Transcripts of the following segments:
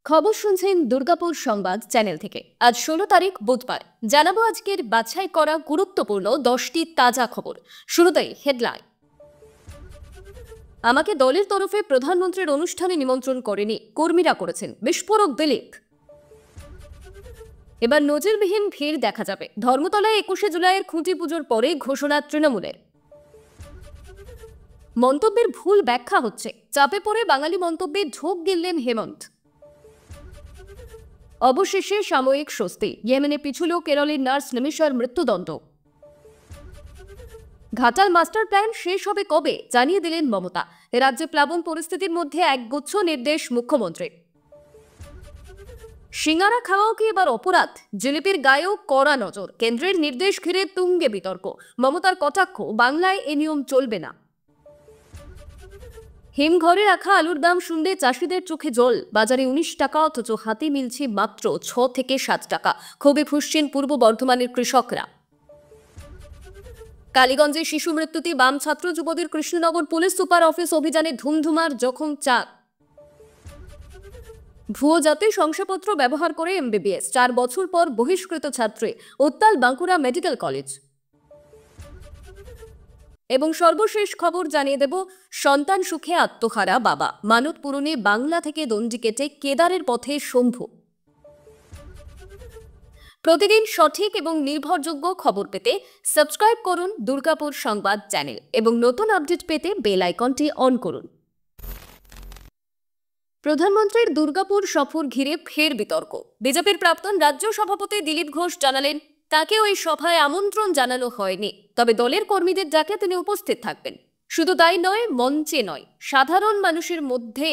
খবর শুনছেন দুর্গাপুর সংবাদ চ্যানেল থেকে। আজ 16 তারিখ বুধবার। জানাবো আজকের বাছাই করা গুরুত্বপূর্ণ 10টি তাজা খবর। শুরুতেই হেডলাইন। আমাকে দলের তরফে প্রধানমন্ত্রীর অনুষ্ঠানে নিমন্ত্রণ করেনি, কর্মীরা করেছেন, বিস্ফোরক দিলীপ। এবার নজিরবিহীন ভিড় দেখা যাবে ধর্মতলায় 21শে জুলাইয়ের খুঁটি পুজোর পরে ঘোষণা তৃণমূলের। মন্তব্যের ভুল ব্যাখ্যা হচ্ছে, চাপে পড়ে বাঙালি মন্তব্যে ঢোক গিললেন হেমন্ত। অবশেষে সাময়িক স্বস্তি, ইয়েমেনে পিছুল কেরলের নার্স নিমিষার মৃত্যুদণ্ড। ঘাটাল মাস্টার প্ল্যান শেষ হবে কবে জানিয়ে দিলেন মমতা। রাজ্যে প্লাবন পরিস্থিতির মধ্যে একগুচ্ছ নির্দেশ মুখ্যমন্ত্রীর। সিঙ্গারা খাওয়াও কি এবার অপরাধ? জিলিপির গায়েও কড়া নজর, কেন্দ্রের নির্দেশ ঘিরে তুঙ্গে বিতর্ক। মমতার কটাক্ষ, বাংলায় এ নিয়ম চলবে না। হিমঘরে রাখা আলুর দাম শুনলে চাষিদের চোখে জল। বাজারে 19 টাকা, অথচ হাতে মিলছে মাত্র 6 থেকে 7 টাকা। ক্ষোভে ফুঁসছেন পূর্ব বর্ধমানের কৃষকরা। কালীগঞ্জে শিশু মৃত্যুতে বাম ছাত্র যুবদের কৃষ্ণনগর পুলিশ সুপার অফিস অভিযানে ধুমধুমার জখম 4। ভুয়ো জাতে শংসাপত্র ব্যবহার করে এমবিবিএস, 4 বছর পর বহিষ্কৃত ছাত্রী। উত্তাল বাঁকুড়া মেডিকেল কলেজ। এবং সর্বশেষ খবর জানিয়ে দেব, সন্তান সুখে আত্মহারা বাবা, মানত পূরণে বাংলা থেকে দণ্ডি কেটে কেদারের পথে শম্ভু। প্রতিদিন সঠিক এবং নির্ভরযোগ্য খবর পেতে সাবস্ক্রাইব করুন দুর্গাপুর সংবাদ চ্যানেল এবং নতুন আপডেট পেতে বেল আইকনটি অন করুন। প্রধানমন্ত্রীর দুর্গাপুর সফর ঘিরে ফের বিতর্ক। বিজেপির প্রাক্তন রাজ্য সভাপতি দিলীপ ঘোষ জানালেন, তাকে ওই সভায় আমন্ত্রণ জানানো হয়নি, তবে দলের কর্মীদের ডাকে তিনি উপস্থিত থাকবেন। শুধু তাই নয়, মঞ্চে নয়, সাধারণ মানুষের মধ্যে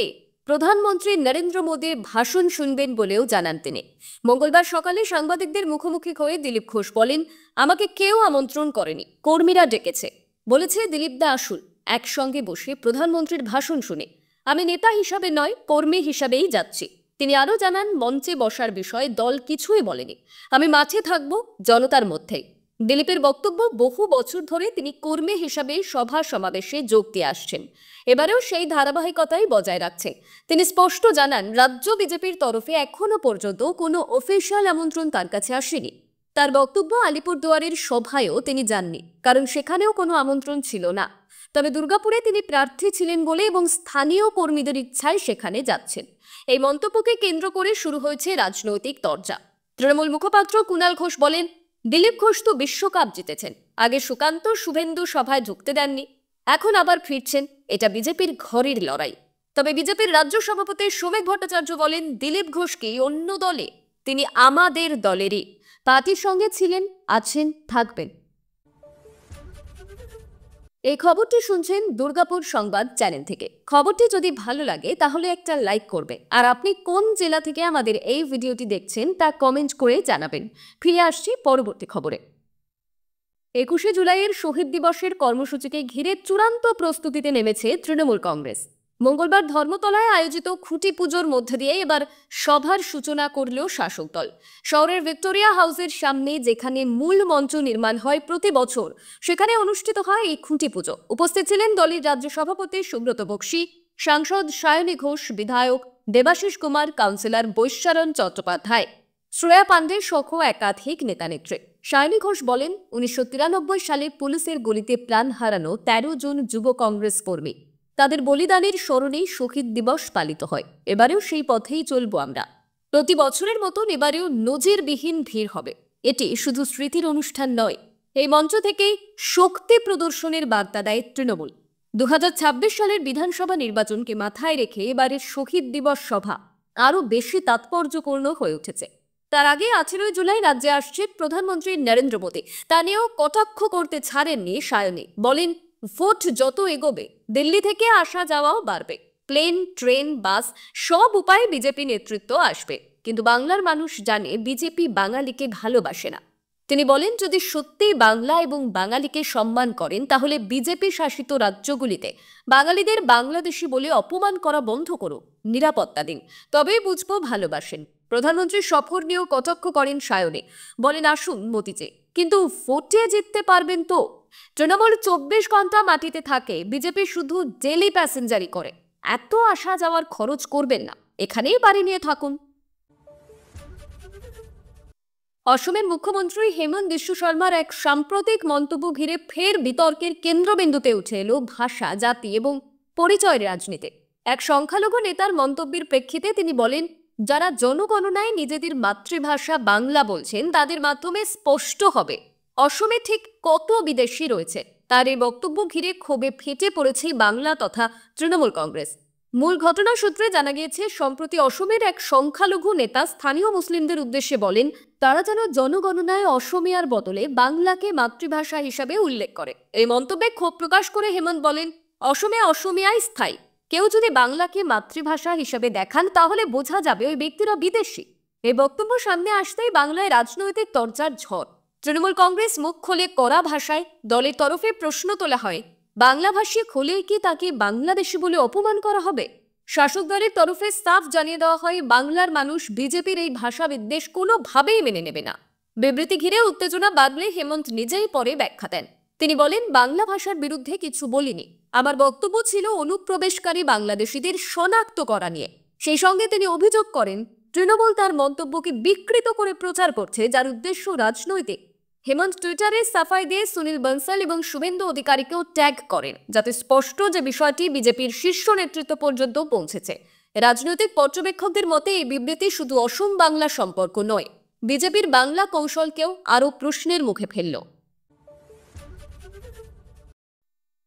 প্রধানমন্ত্রী নরেন্দ্র মোদীর ভাষণ শুনবেন বলেও জানান তিনি। মঙ্গলবার সকালে সাংবাদিকদের মুখোমুখি হয়ে দিলীপ ঘোষ বলেন, আমাকে কেউ আমন্ত্রণ করেনি, কর্মীরা ডেকেছে। বলেছে, দিলীপদা আসুন, একসঙ্গে বসে প্রধানমন্ত্রীর ভাষণ শুনে। আমি নেতা হিসাবে নয়, কর্মী হিসাবেই যাচ্ছি। তিনি আরও জানান, মঞ্চে বসার বিষয়ে দল কিছুই বলেনি, আমি মাঠে থাকব, জনতার মধ্যেই। দিলীপের বক্তব্য, বহু বছর ধরে তিনি কর্মী হিসাবে সভা সমাবেশে যোগ দিয়ে আসছেন, এবারেও সেই ধারাবাহিকতাই বজায় রাখছে। তিনি স্পষ্ট জানান, রাজ্য বিজেপির তরফে এখনো পর্যন্ত কোনো অফিসিয়াল আমন্ত্রণ তার কাছে আসেনি। তার বক্তব্য, আলিপুরদুয়ারের সভায়ও তিনি যাননি, কারণ সেখানেও কোনো আমন্ত্রণ ছিল না। তবে দুর্গাপুরে তিনি প্রার্থী ছিলেন বলে এবং স্থানীয় কর্মীদের ইচ্ছায় সেখানে যাচ্ছেন। এই মন্তব্যকে কেন্দ্র করে শুরু হয়েছে রাজনৈতিক তরজা। তৃণমূল মুখপাত্র কুণাল ঘোষ বলেন, দিলীপ ঘোষ তো বিশ্বকাপ জিতেছেন, আগে সুকান্ত শুভেন্দু সভায় ঢুকতে দেননি, এখন আবার ফিরছেন, এটা বিজেপির ঘরের লড়াই। তবে বিজেপির রাজ্য সভাপতি সৌমেক ভট্টাচার্য বলেন, দিলীপ ঘোষ কি অন্য দলে? তিনি আমাদের দলেরই, পার্টির সঙ্গে ছিলেন, আছেন, থাকবেন। এই খবরটি শুনছেন দুর্গাপুর সংবাদ চ্যানেল থেকে। খবরটি যদি ভালো লাগে তাহলে একটা লাইক করবে, আর আপনি কোন জেলা থেকে আমাদের এই ভিডিওটি দেখছেন তা কমেন্ট করে জানাবেন। ফিরে আসছি পরবর্তী খবরে। 21শে জুলাইয়ের শহীদ দিবসের কর্মসূচিকে ঘিরে চূড়ান্ত প্রস্তুতিতে নেমেছে তৃণমূল কংগ্রেস। মঙ্গলবার ধর্মতলায় আয়োজিত খুঁটি পুজোর মধ্যে দিয়ে এবার সভার সূচনা করল শাসক দল। শহরের ভিক্টোরিয়া হাউসের সামনে, যেখানে মূল মঞ্চ নির্মাণ হয় প্রতি বছর, সেখানে অনুষ্ঠিত হয় এই খুঁটি পুজো। উপস্থিত ছিলেন দলের রাজ্য সভাপতি সুব্রত বক্সী, সাংসদ সায়নী ঘোষ, বিধায়ক দেবাশিস কুমার, কাউন্সিলর বৈশ্যারণ চট্টোপাধ্যায়, শ্রেয়া পাণ্ডে সহ একাধিক নেতানেত্রী। সায়নী ঘোষ বলেন, 1993 সালে পুলিশের গুলিতে প্রাণ হারানো 13 জন যুব কংগ্রেস কর্মী, তাদের বলিদানের স্মরণেই শহীদ দিবস পালিত হয়। এবারেও সেই পথেই চলবো আমরা। প্রতি বছরের মতন এবারেও নজিরবিহীন ভিড় হবে। এটি শুধু স্মৃতির অনুষ্ঠান নয়, এই মঞ্চ থেকেই শক্তি প্রদর্শনের বার্তা দেয় তৃণমূল। 2026 সালের বিধানসভা নির্বাচনকে মাথায় রেখে এবারের শহীদ দিবস সভা আরও বেশি তাৎপর্যপূর্ণ হয়ে উঠেছে। তার আগে 18 জুলাই রাজ্যে আসছে প্রধানমন্ত্রী নরেন্দ্র মোদী। তা নিয়েও কটাক্ষ করতে ছাড়েননি সায়নী। বলেন, ভোট যত এগোবে দিল্লি থেকে আসা যাওয়াও বাড়বে, প্লেন, ট্রেন, বাস সব উপায়ে বিজেপি নেতৃত্ব আসবে, কিন্তু বাংলার মানুষ জানে বিজেপি বাঙালিকে ভালোবাসে না। তিনি বলেন, যদি সত্যিই বাংলা এবং বাঙালিকে সম্মান করেন তাহলে বিজেপি শাসিত রাজ্যগুলিতে বাঙালিদের বাংলাদেশি বলে অপমান করা বন্ধ করুন, নিরাপত্তা দিন, তবেই বুঝবো ভালোবাসেন। প্রধানমন্ত্রীর সফর নিয়েও কটাক্ষ করেন সায়নী। বলেন, আসুন মতিতে, কিন্তু ভোটে জিততে পারবেন তো? তৃণমূল 24 ঘন্টা মাটিতে থাকে, বিজেপি শুধু ডেলি প্যাসেঞ্জারি করে, এত আসা যাওয়ার খরচ করবেন না। এখানেই বাড়ি নিয়ে থাকুন। অসমের মুখ্যমন্ত্রী হেমন্ত বিশ্ব শর্মার এক সাম্প্রতিক মন্তব্য ঘিরে ফের বিতর্কের কেন্দ্রবিন্দুতে উঠে এলো ভাষা, জাতি এবং পরিচয়ের রাজনীতি। এক সংখ্যালঘু নেতার মন্তব্যের প্রেক্ষিতে তিনি বলেন, যারা জনগণনায় নিজেদের মাতৃভাষা বাংলা বলছেন তাদের মাধ্যমে স্পষ্ট হবে অসমে ঠিক কত বিদেশি রয়েছে। তার এই বক্তব্য ঘিরে ক্ষোভে ফেটে পড়েছে বাংলা তথা তৃণমূল কংগ্রেস। মূল ঘটনা সূত্রে জানা গিয়েছে, সম্প্রতি অসমের এক সংখ্যালঘু নেতা স্থানীয় মুসলিমদের উদ্দেশ্যে বলেন তারা যেন জনগণনায় অসমিয়ার বদলে বাংলাকে মাতৃভাষা হিসাবে উল্লেখ করে। এই মন্তব্যে ক্ষোভ প্রকাশ করে হেমন্ত বলেন, অসমে অসমিয়াই স্থায়ী। কেউ যদি বাংলাকে মাতৃভাষা হিসাবে দেখান তাহলে বোঝা যাবে ওই ব্যক্তিরা বিদেশি। এই বক্তব্য সামনে আসতেই বাংলায় রাজনৈতিক তরজার ঝড়। তৃণমূল কংগ্রেস মুখ খোলে কড়া ভাষায় দলের তরফে প্রশ্ন তোলা হয়, বাংলাভাষী হলেই কি তাকে বাংলাদেশি বলে অপমান করা হবে? শাসক দলের তরফে সাফ জানিয়ে দেওয়া হয়, বাংলার মানুষ বিজেপির এই ভাষা বিদ্বেষ কোনোভাবেই মেনে নেবে না। বিবৃতি ঘিরে উত্তেজনা বাড়লে হেমন্ত নিজেই পরে ব্যাখ্যা দেন। তিনি বলেন, বাংলা ভাষার বিরুদ্ধে কিছু বলিনি, আমার বক্তব্য ছিল অনুপ্রবেশকারী বাংলাদেশিদের শনাক্ত করা নিয়ে। সেই সঙ্গে তিনি অভিযোগ করেন, তৃণমূল তার মন্তব্যকে বিকৃত করে প্রচার করছে, যার উদ্দেশ্য রাজনৈতিক। হেমন্ত টুইটারে সাফাই দিয়ে সুনীল বনসাল এবং শুভেন্দু অধিকারীকেও ট্যাগ করেন, যাতে স্পষ্ট যে বিষয়টি বিজেপির শীর্ষ নেতৃত্ব পর্যন্ত পৌঁছেছে। রাজনৈতিক পর্যবেক্ষকদের মতে এই বিবৃতি শুধু অসম বাংলা সম্পর্ক নয়, বিজেপির বাংলা কৌশলকেও আরও প্রশ্নের মুখে ফেলল।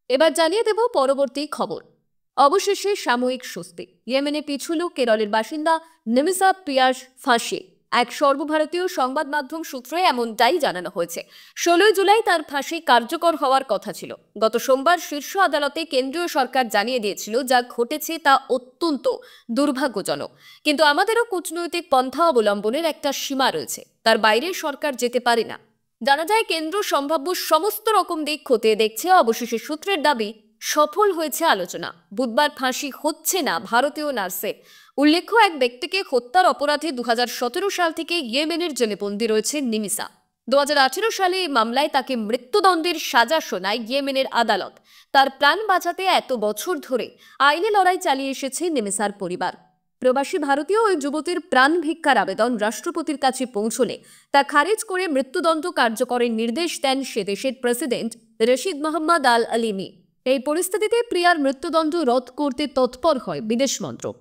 এবার জানিয়ে দেব পরবর্তী খবর। অবশেষে সাময়িক স্বস্তি। ইয়েমেনে পিছুল কেরলের বাসিন্দা নিমিসা পিয়াস ফাঁসি। এক সর্বভারতীয় সংবাদ মাধ্যম সূত্রে এমনটাই জানানো হয়েছে। 16 জুলাই তার ফাঁসি কার্যকর হওয়ার কথা ছিল। গত সোমবার শীর্ষ আদালতে কেন্দ্রীয় সরকার জানিয়ে দিয়েছিল, যা ঘটেছে তা অত্যন্ত দুর্ভাগ্যজনক, কিন্তু আমাদেরও কূটনৈতিক পন্থা অবলম্বনের একটা সীমা রয়েছে, তার বাইরে সরকার যেতে পারে না। জানা যায়, কেন্দ্র সম্ভাব্য সমস্ত রকম দিক খতিয়ে দেখছে। অবশেষে সূত্রের দাবি, সফল হয়েছে আলোচনা। বুধবার ফাঁসি হচ্ছে না ভারতীয় নার্সের। উল্লেখ্য, এক ব্যক্তিকে হত্যার অপরাধে 2017 সাল থেকে ইয়েমেনের জেলে বন্দী রয়েছে নিমিসা। 2018 সালে এই মামলায় তাকে মৃত্যুদণ্ডের সাজা শোনায় ইয়েমেনের আদালত। তার প্রাণ বাঁচাতে এত বছর ধরে আইনে লড়াই চালিয়ে এসেছে নিমিসার পরিবার। প্রবাসী ভারতীয় ওই যুবতীর প্রাণ ভিক্ষার আবেদন রাষ্ট্রপতির কাছে পৌঁছলে তা খারিজ করে মৃত্যুদণ্ড কার্যকরের নির্দেশ দেন সে দেশের প্রেসিডেন্ট রশিদ মোহাম্মদ আল আলিমি। এই পরিস্থিতিতে প্রিয়ার মৃত্যুদণ্ড রদ করতে তৎপর হয় বিদেশ মন্ত্রক।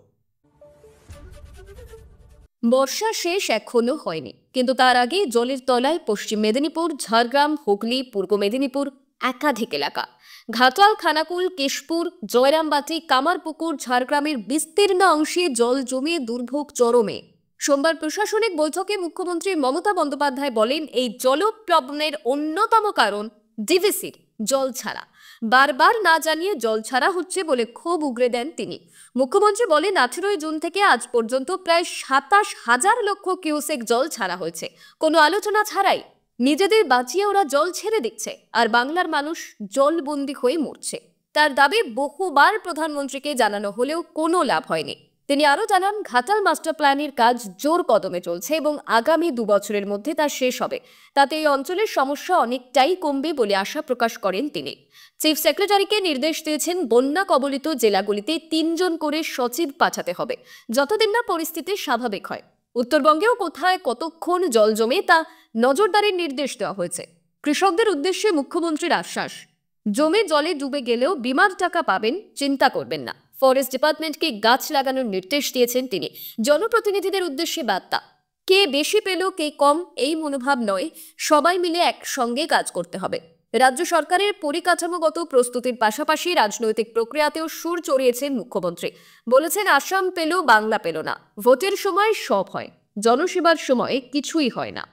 বর্ষা শেষ এখনো হয়নি, কিন্তু তার আগে জলের তলায় পশ্চিম মেদিনীপুর, ঝাড়গ্রাম, হুগলি, পূর্ব মেদিনীপুর একাধিক এলাকা। ঘাটাল, খানাকুল, কেশপুর, জয়রামবাটি, কামারপুকুর, ঝাড়গ্রামের বিস্তীর্ণ অংশে জল জমে দুর্ভোগ চরমে। সোমবার প্রশাসনিক বৈঠকে মুখ্যমন্ত্রী মমতা বন্দ্যোপাধ্যায় বলেন, এই জলপ্লবনের অন্যতম কারণ ডিভিসির জল ছাড়া। বারবার না জানিয়ে জল ছাড়া হচ্ছে বলে ক্ষোভ উগরে দেন তিনি। মুখ্যমন্ত্রী বলেন, 18 জুন থেকে আজ পর্যন্ত প্রায় 27,000 লক্ষ কিউসেক জল ছাড়া হয়েছে, কোনো আলোচনা ছাড়াই। নিজেদের বাঁচিয়ে ওরা জল ছেড়ে দিচ্ছে, আর বাংলার মানুষ জলবন্দী হয়ে মরছে। তার দাবি বহুবার প্রধানমন্ত্রীকে জানানো হলেও কোনো লাভ হয়নি। তিনি আরও জানান, ঘাটাল মাস্টার প্ল্যানের কাজ জোর কদমে চলছে এবং আগামী 2 বছরের মধ্যে তা শেষ হবে। তাতে এই অঞ্চলের সমস্যা অনেকটাই কমবে বলে আশা প্রকাশ করেন তিনি। চিফ সেক্রেটারিকে নির্দেশ দিয়েছেন, বন্যা কবলিত জেলাগুলিতে 3 জন করে সচিব পাঠাতে হবে, যতদিন না পরিস্থিতি স্বাভাবিক হয়। উত্তরবঙ্গেও কোথায় কতক্ষণ জল জমে তা নজরদারির নির্দেশ দেওয়া হয়েছে। কৃষকদের উদ্দেশ্যে মুখ্যমন্ত্রীর আশ্বাস, জমে জলে ডুবে গেলেও বিমার টাকা পাবেন, চিন্তা করবেন না। ফরেস্ট ডিপার্টমেন্টকে গাছ লাগানোর নির্দেশ দিয়েছেন তিনি। জনপ্রতিনিধিদের উদ্দেশ্যে বার্তা, কে বেশি পেল কে কম এই মনোভাব নয়, সবাই মিলে একসঙ্গে কাজ করতে হবে। রাজ্য সরকারের পরিকাঠামোগত প্রস্তুতির পাশাপাশি রাজনৈতিক প্রক্রিয়াতেও সুর চড়িয়েছেন মুখ্যমন্ত্রী। বলেছেন, আসাম পেল বাংলা পেল না, ভোটের সময় সব হয়, জনসেবার সময় কিছুই হয় না।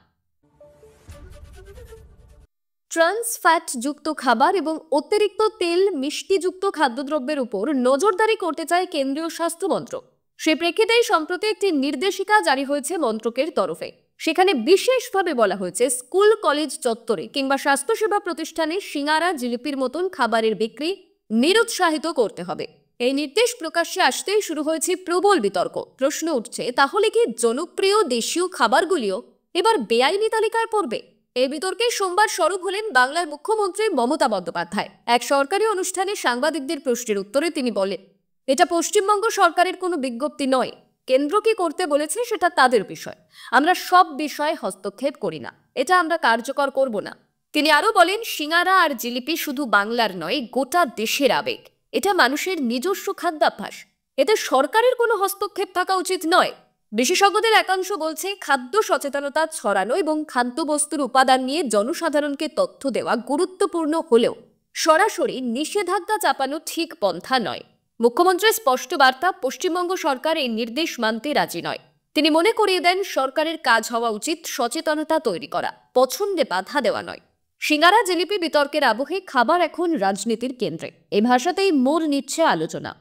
ট্রান্স ফ্যাট যুক্ত খাবার এবং অতিরিক্ত তেল মিষ্টিযুক্ত খাদ্যদ্রব্যের উপর নজরদারি করতে চায় কেন্দ্রীয় স্বাস্থ্য মন্ত্রক। সে প্রেক্ষিতেই সম্প্রতি একটি নির্দেশিকা জারি হয়েছে মন্ত্রকের তরফে। সেখানে বিশেষভাবে বলা হয়েছে, স্কুল, কলেজ চত্বরে কিংবা স্বাস্থ্যসেবা প্রতিষ্ঠানে সিঙ্গারা, জিলিপির মতন খাবারের বিক্রি নিরুৎসাহিত করতে হবে। এই নির্দেশ প্রকাশ্যে আসতেই শুরু হয়েছে প্রবল বিতর্ক। প্রশ্ন উঠছে, তাহলে কি জনপ্রিয় দেশীয় খাবারগুলিও এবার বেআইনি তালিকায় পড়বে? এই বিতর্কে সোমবার সরব হলেন বাংলার মুখ্যমন্ত্রী মমতা বন্দ্যোপাধ্যায়। এক সরকারি অনুষ্ঠানে সাংবাদিকদের প্রশ্নের উত্তরে তিনি বলেন, এটা পশ্চিমবঙ্গ সরকারের কোনো বিজ্ঞপ্তি নয়, কেন্দ্র কি করতে বলেছে সেটা তাদের বিষয়। আমরা সব বিষয়ে হস্তক্ষেপ করি না, এটা আমরা কার্যকর করব না। তিনি আরো বলেন, সিঙ্গারা আর জিলিপি শুধু বাংলার নয়, গোটা দেশের আবেগ। এটা মানুষের নিজস্ব খাদ্যাভ্যাস, এতে সরকারের কোনো হস্তক্ষেপ থাকা উচিত নয়। বিশেষজ্ঞদের একাংশ বলছে, খাদ্য সচেতনতা ছড়ানো এবং খাদ্যবস্তুর উপাদান নিয়ে জনসাধারণকে তথ্য দেওয়া গুরুত্বপূর্ণ হলেও সরাসরি নিষেধাজ্ঞা চাপানো ঠিক পন্থা নয়। মুখ্যমন্ত্রীর স্পষ্ট বার্তা, পশ্চিমবঙ্গ সরকার এই নির্দেশ মানতে রাজি নয়। তিনি মনে করিয়ে দেন, সরকারের কাজ হওয়া উচিত সচেতনতা তৈরি করা, পছন্দে বাধা দেওয়া নয়। সিঙ্গারা জিলিপি বিতর্কের আবহে খাবার এখন রাজনীতির কেন্দ্রে, এই ভাষাতেই মোড় নিচ্ছে আলোচনা।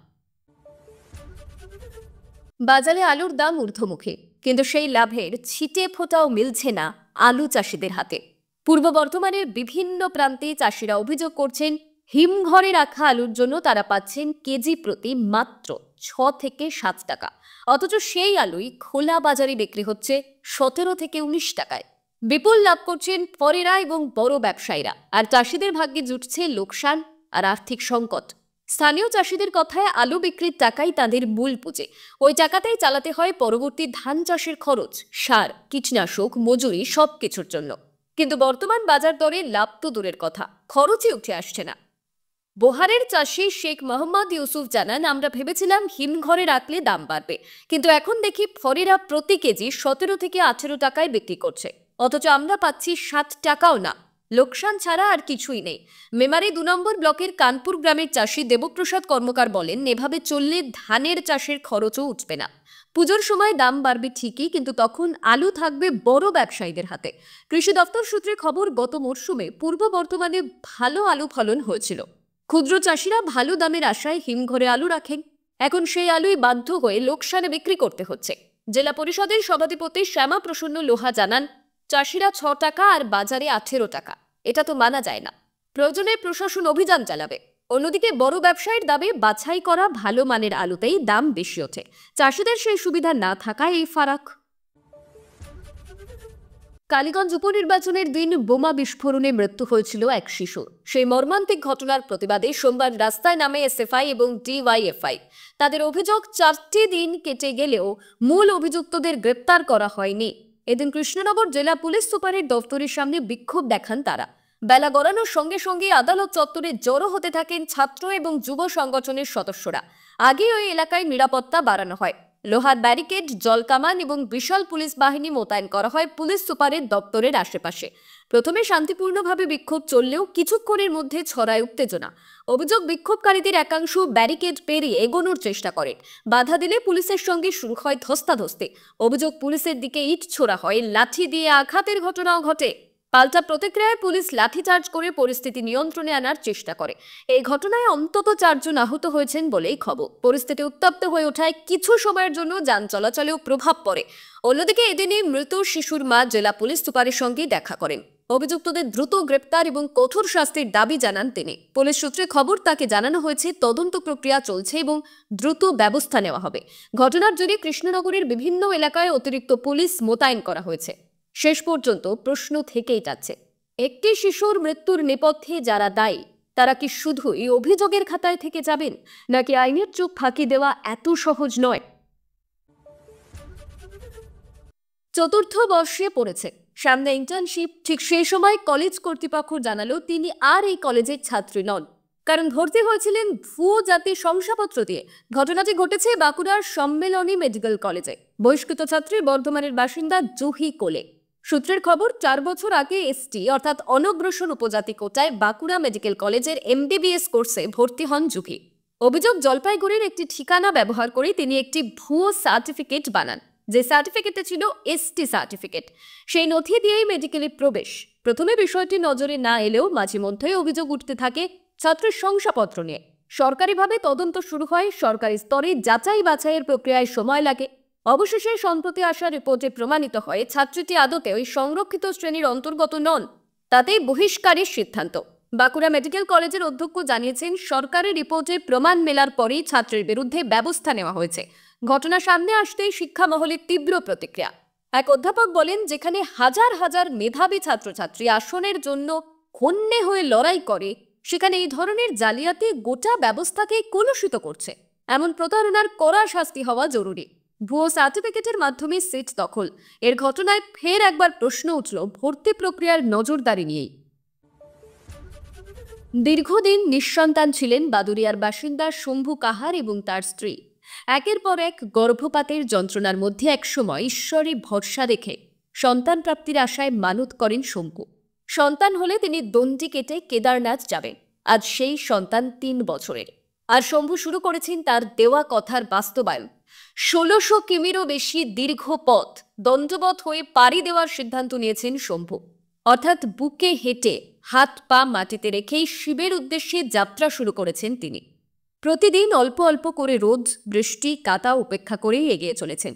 বাজারে আলুর দাম ঊর্ধ্বমুখী, কিন্তু সেই লাভের ছিটে ফোঁটাও মিলছে না আলু চাষিদের হাতে। পূর্ব বর্ধমানের বিভিন্ন প্রান্তে চাষিরা অভিযোগ করছেন, হিমঘরে রাখা আলুর জন্য তারা পাচ্ছেন কেজি প্রতি মাত্র 6 থেকে 7 টাকা, অথচ সেই আলুই খোলা বাজারে বিক্রি হচ্ছে 17 থেকে 19 টাকায়। বিপুল লাভ করছেন ফরেরা এবং বড় ব্যবসায়ীরা, আর চাষিদের ভাগ্যে জুটছে লোকসান আর আর্থিক সংকট। স্থানীয় চাষিদের কথায়, আলু বিক্রির টাকাই তাদের মূল পুঁজি। ওই টাকাতেই চালাতে হয় পরবর্তী ধান চাষের খরচ, সার, কীটনাশক, মজুরি, সবকিছুর জন্য। কিন্তু বর্তমান বাজার দরে লাভ তো দূরের কথা, খরচই উঠে আসছে না। বোহারের চাষি শেখ মোহাম্মদ ইউসুফ জানান, আমরা ভেবেছিলাম হিমঘরে রাখলে দাম বাড়বে, কিন্তু এখন দেখি ফরেরা প্রতি কেজি 17 থেকে 18 টাকায় বিক্রি করছে, অথচ আমরা পাচ্ছি 7 টাকাও না। লোকসান ছাড়া আর কিছুই নেই। মেমারি 2 নম্বর ব্লকের কানপুর গ্রামের চাষি দেবপ্রসাদ কর্মকার বলেন, এভাবে চললে ধানের চাষের খরচও উঠবে না। পুজোর সময় দাম বাড়বে ঠিকই, কিন্তু তখন আলু থাকবে বড় ব্যবসায়ীদের হাতে। কৃষি দপ্তর সূত্রে খবর, গত মরশুমে পূর্ব বর্ধমানে ভালো আলু ফলন হয়েছিল। ক্ষুদ্র চাষিরা ভালো দামের আশায় হিমঘরে আলু রাখেন, এখন সেই আলুই বাধ্য হয়ে লোকসানে বিক্রি করতে হচ্ছে। জেলা পরিষদের সভাধিপতি শ্যামা প্রসন্ন লোহা জানান, চাষিরা 6 টাকা আর বাজারে 18 টাকা, এটা তো মানা যায় না। প্রয়োজনে প্রশাসন অভিযান চালাবে। অন্যদিকে বড় ব্যবসায়ীর দামে বাছাই করা ভালো মানের আলুতেই দাম বেশি ওঠে, চাষিদের সেই সুবিধা না থাকায় এই ফারাক। কালীগঞ্জ উপনির্বাচনের দিন বোমা বিস্ফোরণে মৃত্যু হয়েছিল এক শিশুর। সেই মর্মান্তিক ঘটনার প্রতিবাদে সোমবার রাস্তায় নামে এসএফআই এবং ডিওয়াইএফআই। তাদের অভিযোগ, 4টি দিন কেটে গেলেও মূল অভিযুক্তদের গ্রেপ্তার করা হয়নি। এদিন কৃষ্ণনগর জেলা পুলিশ সুপারের দফতরের সামনে বিক্ষোভ দেখান তারা। বেলা গড়ানোর সঙ্গে সঙ্গে আদালত চত্বরে জড়ো হতে থাকেন ছাত্র এবং যুব সংগঠনের সদস্যরা। আগে ওই এলাকায় নিরাপত্তা বাড়ানো হয়, লোহার ব্যারিকেড, জলকামান এবং বিশাল পুলিশ বাহিনী মোতায়েন করা হয় পুলিশ সুপারের দপ্তরের আশেপাশে। প্রথমে শান্তিপূর্ণভাবে বিক্ষোভ চললেও কিছুক্ষণের মধ্যে ছড়ায় উত্তেজনা। অভিযোগ, বিক্ষোভকারীদের একাংশ ব্যারিকেড পেরিয়ে এগোনোর চেষ্টা করেন, বাধা দিলে পুলিশের সঙ্গে শুরু হয় ধস্তাধস্তি। অভিযোগ, পুলিশের দিকে ইট ছোড়া হয়, লাঠি দিয়ে আঘাতের ঘটনাও ঘটে। পাল্টা প্রতিক্রিয়ায় পুলিশ লাঠিচার্জ করে পরিস্থিতি নিয়ন্ত্রণে আনার চেষ্টা করে। এই ঘটনায় অন্তত 4 জন আহত হয়েছেন বলেই খবর। পরিস্থিতি উত্তপ্ত হয়ে ওঠায় কিছু সময়ের জন্য যান চলাচলেও প্রভাব পড়ে। অন্যদিকে এদিনই মৃত শিশুর মা জেলা পুলিশ সুপারের সঙ্গে দেখা করেন। অভিযুক্তদের দ্রুত গ্রেপ্তার এবং কঠোর শাস্তির দাবি জানান তিনি। পুলিশ সূত্রে খবর, তাকে জানানো হয়েছে তদন্ত প্রক্রিয়া চলছে এবং দ্রুত ব্যবস্থা নেওয়া হবে। ঘটনার জেরে কৃষ্ণনগরের বিভিন্ন এলাকায় অতিরিক্ত পুলিশ মোতায়েন করা হয়েছে। শেষ পর্যন্ত প্রশ্ন থেকেই যাচ্ছে, একটি শিশুর মৃত্যুর নেপথ্যে যারা দায়ী, তারা কি শুধু এই অভিযোগের খাতায় থেকে যাবেন, নাকি আইনের চোখ ফাঁকি দেওয়া এত সহজ নয়? 4র্থ বর্ষে পড়েছে, সামনে ইন্টার্নশিপ। ঠিক সেই সময় কলেজ কর্তৃপক্ষ জানালো তিনি আর এই কলেজের ছাত্রী নন, কারণ ভর্তি হয়েছিলেন ভুয়ো জাতি শংসাপত্র দিয়ে। ঘটনাটি ঘটেছে বাঁকুড়ার সম্মেলনী মেডিকেল কলেজে। বহিষ্কৃত ছাত্রী বর্ধমানের বাসিন্দা জুহি কোলে। সূত্রের খবর, 4 বছর আগে এসটি অর্থাৎ অনগ্রসর উপজাতি কোটায় বাঁকুড়া মেডিকেল কলেজের এমবিবিএস কোর্সে ভর্তি হন জুহি। অভিযোগ, জলপাইগুড়ির একটি ঠিকানা ব্যবহার করে তিনি একটি ভুয়ো সার্টিফিকেট বানান, যে সার্টিফিকেটে ছিল এসটি সার্টিফিকেট। সেই নথি দিয়েই মেডিকেলে প্রবেশ। প্রথমে বিষয়টি নজরে না এলেও মাঝে মধ্যেই অভিযোগ উঠতে থাকে ছাত্রের শংসাপত্র নিয়ে। সরকারিভাবে তদন্ত শুরু হয়, সরকারি স্তরে যাচাই বাছাইয়ের প্রক্রিয়ায় সময় লাগে। অবশেষে সম্প্রতি আসা রিপোর্টে প্রমাণিত হয় ছাত্রীটি আদতে ওই সংরক্ষিত শ্রেণীর অন্তর্গত নন। তাতেই বহিষ্কারের সিদ্ধান্ত। বাঁকুড়া মেডিকেল কলেজের অধ্যক্ষ জানিয়েছেন, সরকারি রিপোর্টে প্রমাণ মেলার পরেই ছাত্রের বিরুদ্ধে ব্যবস্থা নেওয়া হয়েছে। ঘটনা সামনে আসতেই শিক্ষা মহলের তীব্র প্রতিক্রিয়া। এক অধ্যাপক বলেন, যেখানে হাজার হাজার মেধাবী ছাত্রছাত্রী আসনের জন্য হন্যে হয়ে লড়াই করে, সেখানে এই ধরনের জালিয়াতি গোটা ব্যবস্থাকে কলুষিত করছে। এমন প্রতারণার কড়া শাস্তি হওয়া জরুরি। ভুয়ো সার্টিফিকেটের মাধ্যমে সিট দখল, এর ঘটনায় ফের একবার প্রশ্ন উঠল ভর্তি প্রক্রিয়ার নজরদারি নিয়েই। দীর্ঘদিন নিঃসন্তান ছিলেন বাদুড়িয়ার বাসিন্দা শম্ভু কাহার এবং তার স্ত্রী। একের পর এক গর্ভপাতের যন্ত্রণার মধ্যে একসময় ঈশ্বরে ভরসা রেখে সন্তান প্রাপ্তির আশায় মানত করেন শম্ভু। সন্তান হলে তিনি দণ্ডি কেটে কেদারনাথ যাবেন। আজ সেই সন্তান ৩ বছরের। আর শম্ভু শুরু করেছেন তার দেওয়া কথার বাস্তবায়ন। ১৬০০ কিমিরও বেশি দীর্ঘ পথ দণ্ডবত হয়ে পাড়ি দেওয়ার সিদ্ধান্ত নিয়েছেন শম্ভু। অর্থাৎ বুকে হেঁটে হাত পা মাটিতে রেখেই শিবের উদ্দেশ্যে যাত্রা শুরু করেছেন তিনি। প্রতিদিন অল্প অল্প করে রোদ বৃষ্টি কাতা উপেক্ষা করেই এগিয়ে চলেছেন।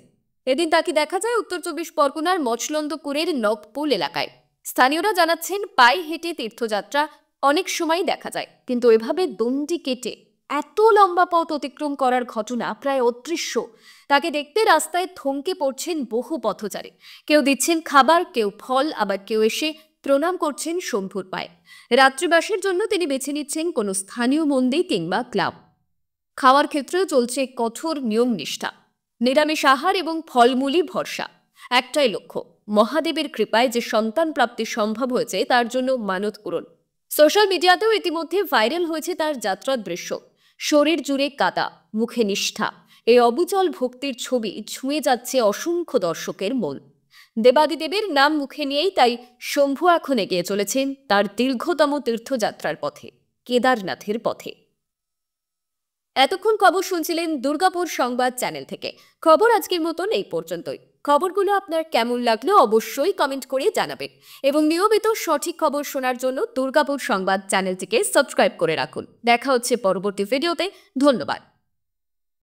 এদিন তাকে দেখা যায় উত্তর ২৪ পরগনার মচলন্দপুরের নকপুল এলাকায়। স্থানীয়রা জানাচ্ছেন পায়ে হেঁটে তীর্থযাত্রা অনেক সময় দেখা যায়, কিন্তু এভাবে দণ্ডি কেটে এত লম্বা পথ অতিক্রম করার ঘটনা প্রায় অদৃশ্য। তাকে দেখতে রাস্তায় থমকে পড়ছেন বহু পথচারী। কেউ দিচ্ছেন খাবার, কেউ ফল, আবার কেউ এসে প্রণাম করছেন শম্ভুর পায়ে। রাত্রিবাসের জন্য তিনি বেছে নিচ্ছেন কোনো স্থানীয় মন্দির কিংবা ক্লাব। খাওয়ার ক্ষেত্রেও চলছে কঠোর নিয়ম নিষ্ঠা, নিরামিষ আহার এবং ফলমূলই ভরসা। একটাই লক্ষ্য, মহাদেবের কৃপায় যে সন্তান প্রাপ্তি সম্ভব হয়েছে তার জন্য মানত পূরণ। সোশ্যাল মিডিয়াতেও ইতিমধ্যে ভাইরাল হয়েছে তার যাত্রার দৃশ্য। শরীর জুড়ে কাদা, মুখে নিষ্ঠা, এই অবিচল ভক্তির ছবি ছুঁয়ে যাচ্ছে অসংখ্য দর্শকের মন। দেবাদিদেবের নাম মুখে নিয়েই তাই শম্ভু এখন এগিয়ে চলেছেন তার দীর্ঘতম তীর্থযাত্রার পথে, কেদারনাথের পথে। এতক্ষণ খবর শুনছিলেন দুর্গাপুর সংবাদ চ্যানেল থেকে। খবর আজকের মতন এই পর্যন্তই। খবরগুলো আপনার কেমন লাগলো অবশ্যই কমেন্ট করে জানাবেন এবং নিয়মিত সঠিক খবর শোনার জন্য দুর্গাপুর সংবাদ চ্যানেলটিকে সাবস্ক্রাইব করে রাখুন। দেখা হচ্ছে পরবর্তী ভিডিওতে। ধন্যবাদ।